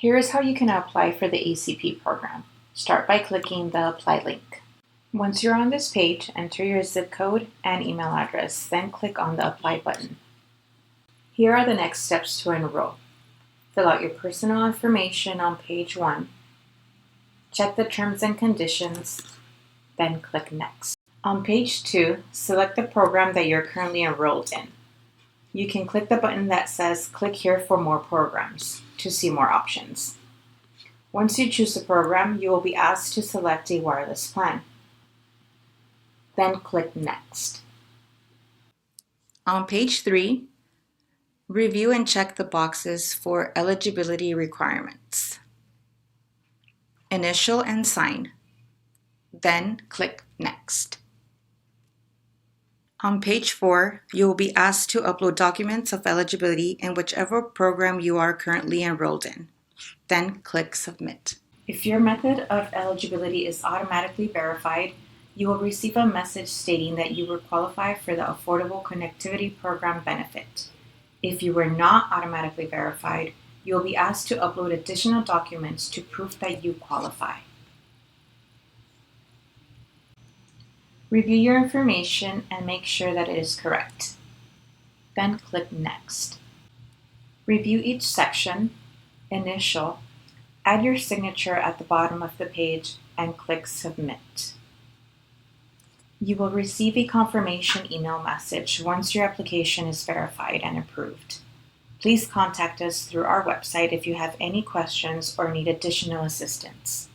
Here is how you can apply for the ACP program. Start by clicking the Apply link. Once you're on this page, enter your zip code and email address, then click on the Apply button. Here are the next steps to enroll. Fill out your personal information on page 1. Check the terms and conditions, then click Next. On page 2, select the program that you're currently enrolled in. You can click the button that says Click here for more programs to see more options. Once you choose a program, you will be asked to select a wireless plan. Then click Next. On page 3, review and check the boxes for eligibility requirements. Initial and sign. Then click Next. On page 4, you will be asked to upload documents of eligibility in whichever program you are currently enrolled in. Then click Submit. If your method of eligibility is automatically verified, you will receive a message stating that you will qualify for the Affordable Connectivity Program benefit. If you were not automatically verified, you will be asked to upload additional documents to prove that you qualify. Review your information and make sure that it is correct. Then click Next. Review each section, initial, add your signature at the bottom of the page, and click Submit. You will receive a confirmation email message once your application is verified and approved. Please contact us through our website if you have any questions or need additional assistance.